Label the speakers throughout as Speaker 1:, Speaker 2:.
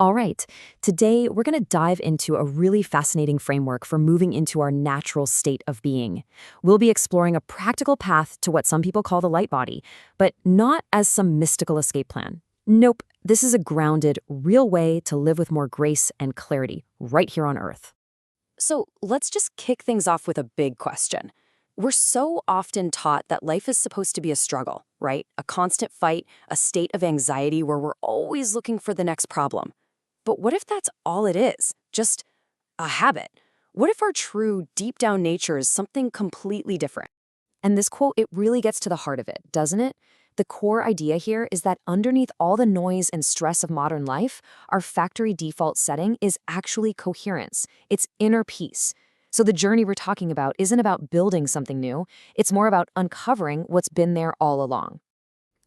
Speaker 1: All right, today we're going to dive into a really fascinating framework for moving into our natural state of being. We'll be exploring a practical path to what some people call the light body, but not as some mystical escape plan. Nope, this is a grounded, real way to live with more grace and clarity right here on Earth. So let's just kick things off with a big question. We're so often taught that life is supposed to be a struggle, right? A constant fight, a state of anxiety where we're always looking for the next problem. But what if that's all it is? Just a habit? What if our true, deep down nature is something completely different? And this quote, it really gets to the heart of it, doesn't it? The core idea here is that underneath all the noise and stress of modern life, our factory default setting is actually coherence. It's inner peace. So the journey we're talking about isn't about building something new. It's more about uncovering what's been there all along.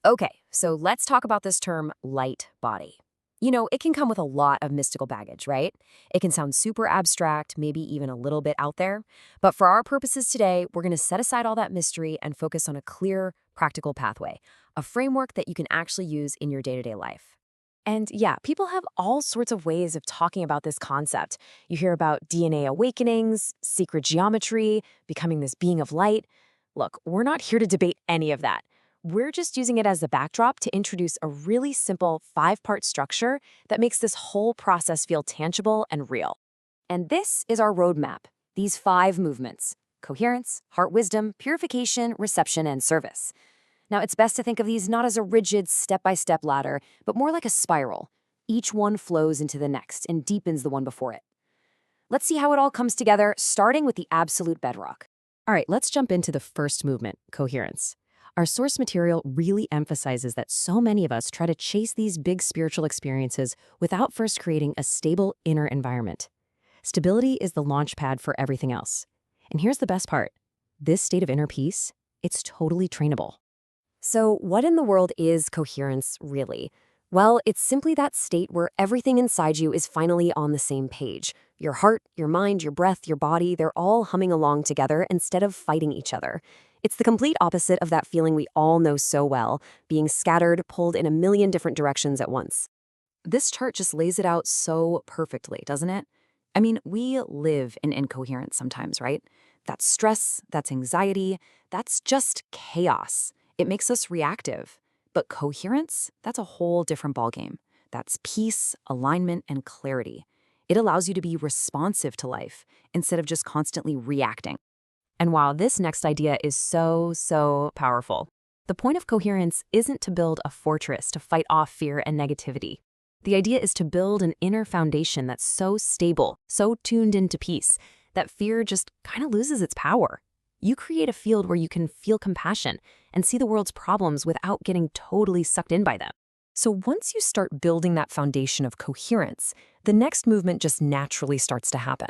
Speaker 1: Okay, so let's talk about this term light body. It can come with a lot of mystical baggage, right? It can sound super abstract, maybe even a little bit out there. But for our purposes today, we're going to set aside all that mystery and focus on a clear, practical pathway, a framework that you can actually use in your day-to-day life. And yeah, people have all sorts of ways of talking about this concept. You hear about DNA awakenings, secret geometry, becoming this being of light. Look, we're not here to debate any of that. We're just using it as a backdrop to introduce a really simple 5-part structure that makes this whole process feel tangible and real. And this is our roadmap, these 5 movements: coherence, heart wisdom, purification, reception, and service. Now, it's best to think of these not as a rigid step-by-step ladder, but more like a spiral. Each one flows into the next and deepens the one before it. Let's see how it all comes together, starting with the absolute bedrock. All right, let's jump into the first movement, coherence. Our source material really emphasizes that so many of us try to chase these big spiritual experiences without first creating a stable inner environment. Stability is the launch pad for everything else. And here's the best part. This state of inner peace, it's totally trainable. So what in the world is coherence, really? Well, it's simply that state where everything inside you is finally on the same page. Your heart, your mind, your breath, your body, they're all humming along together instead of fighting each other. It's the complete opposite of that feeling we all know so well, being scattered, pulled in a million different directions at once. This chart just lays it out so perfectly, doesn't it? I mean, we live in incoherence sometimes, right? That's stress, that's anxiety, that's just chaos. It makes us reactive. But coherence, that's a whole different ballgame. That's peace, alignment, and clarity. It allows you to be responsive to life instead of just constantly reacting. And while this next idea is so powerful, the point of coherence isn't to build a fortress to fight off fear and negativity. The idea is to build an inner foundation that's so stable, so tuned into peace, that fear just kind of loses its power. You create a field where you can feel compassion and see the world's problems without getting totally sucked in by them. So once you start building that foundation of coherence, the next movement just naturally starts to happen.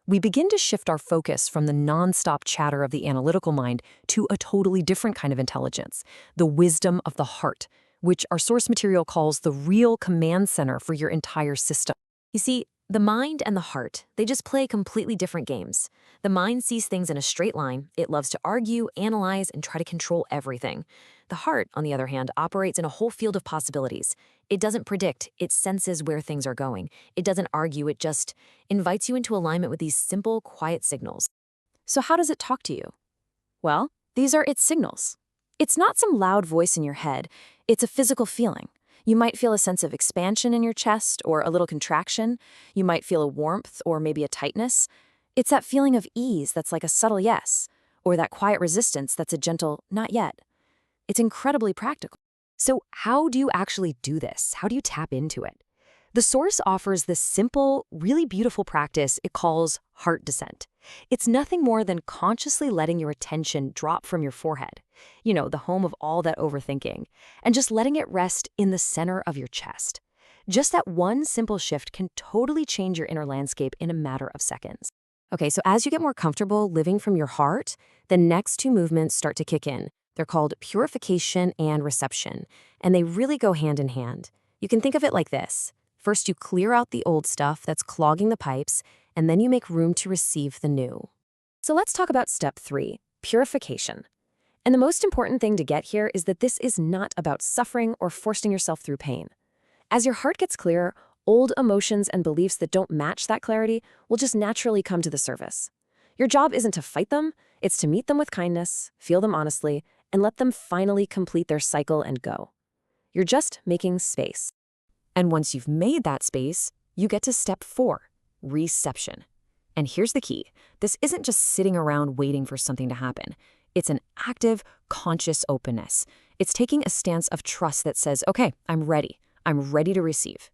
Speaker 1: We begin to shift our focus from the nonstop chatter of the analytical mind to a totally different kind of intelligence, the wisdom of the heart, which our source material calls the real command center for your entire system. You see, the mind and the heart, they just play completely different games. The mind sees things in a straight line. It loves to argue, analyze, and try to control everything. The heart, on the other hand, operates in a whole field of possibilities. It doesn't predict, it senses where things are going. It doesn't argue, it just invites you into alignment with these simple, quiet signals. So how does it talk to you? Well, these are its signals. It's not some loud voice in your head. It's a physical feeling. You might feel a sense of expansion in your chest or a little contraction. You might feel a warmth or maybe a tightness. It's that feeling of ease that's like a subtle yes, or that quiet resistance that's a gentle not yet. It's incredibly practical. So how do you actually do this? How do you tap into it? The source offers this simple, really beautiful practice it calls heart descent. It's nothing more than consciously letting your attention drop from your forehead, the home of all that overthinking, and just letting it rest in the center of your chest. Just that one simple shift can totally change your inner landscape in a matter of seconds. Okay, so as you get more comfortable living from your heart, the next 2 movements start to kick in. They're called purification and reception, and they really go hand in hand. You can think of it like this. First, you clear out the old stuff that's clogging the pipes, and then you make room to receive the new. So let's talk about step 3, purification. And the most important thing to get here is that this is not about suffering or forcing yourself through pain. As your heart gets clearer, Old emotions and beliefs that don't match that clarity will just naturally come to the surface. Your job isn't to fight them, it's to meet them with kindness, feel them honestly, and let them finally complete their cycle and go. You're just making space. And once you've made that space, you get to step 4, reception. And here's the key. This isn't just sitting around waiting for something to happen. It's an active, conscious openness. It's taking a stance of trust that says, okay, I'm ready. I'm ready to receive.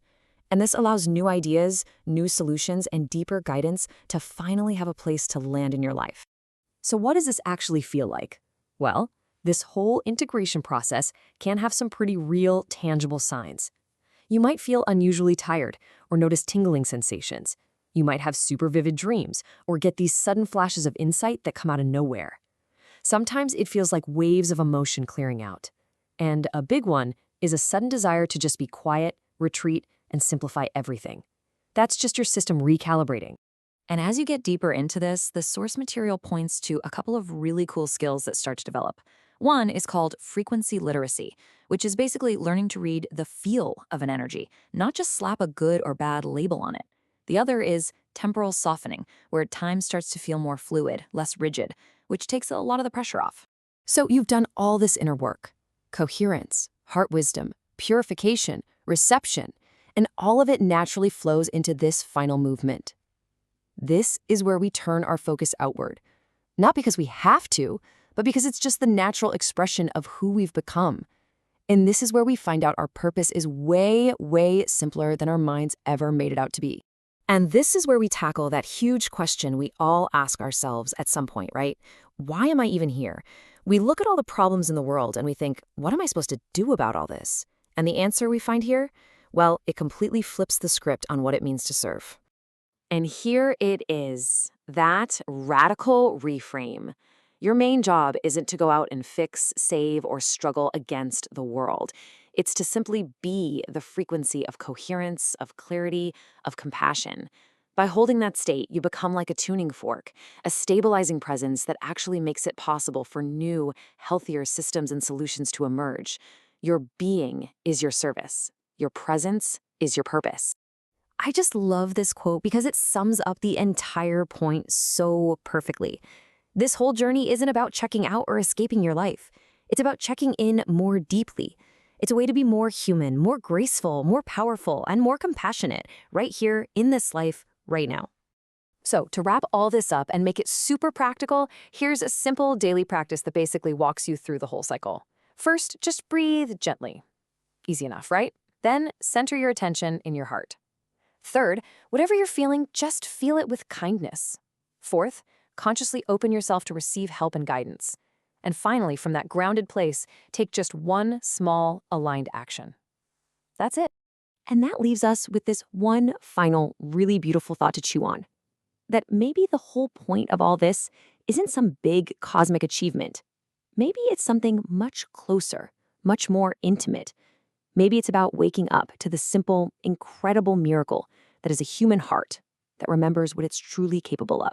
Speaker 1: And this allows new ideas, new solutions, and deeper guidance to finally have a place to land in your life. So what does this actually feel like? Well, this whole integration process can have some pretty real, tangible signs. You might feel unusually tired or notice tingling sensations. You might have super vivid dreams or get these sudden flashes of insight that come out of nowhere. Sometimes it feels like waves of emotion clearing out. And a big one is a sudden desire to just be quiet, retreat, and simplify everything. That's just your system recalibrating. And as you get deeper into this, the source material points to a couple of really cool skills that start to develop. One is called frequency literacy, which is basically learning to read the feel of an energy, not just slap a good or bad label on it. The other is temporal softening, where time starts to feel more fluid, less rigid, which takes a lot of the pressure off. So you've done all this inner work: coherence, heart wisdom, purification, reception, and all of it naturally flows into this final movement. This is where we turn our focus outward, not because we have to, but because it's just the natural expression of who we've become. And this is where we find out our purpose is way, way simpler than our minds ever made it out to be. And this is where we tackle that huge question we all ask ourselves at some point, right? Why am I even here? We look at all the problems in the world and we think, what am I supposed to do about all this? And the answer we find here? Well, it completely flips the script on what it means to serve. And here it is, that radical reframe. Your main job isn't to go out and fix, save, or struggle against the world. It's to simply be the frequency of coherence, of clarity, of compassion. By holding that state, you become like a tuning fork, a stabilizing presence that actually makes it possible for new, healthier systems and solutions to emerge. Your being is your service. Your presence is your purpose. I just love this quote because it sums up the entire point so perfectly. This whole journey isn't about checking out or escaping your life. It's about checking in more deeply. It's a way to be more human, more graceful, more powerful, and more compassionate right here in this life right now. So to wrap all this up and make it super practical, here's a simple daily practice that basically walks you through the whole cycle. First, just breathe gently. Easy enough, right? Then center your attention in your heart. Third, whatever you're feeling, just feel it with kindness. Fourth, consciously open yourself to receive help and guidance. And finally, from that grounded place, take just one small, aligned action. That's it. And that leaves us with this one final, really beautiful thought to chew on. That maybe the whole point of all this isn't some big cosmic achievement. Maybe it's something much closer, much more intimate. Maybe it's about waking up to the simple, incredible miracle that is a human heart that remembers what it's truly capable of.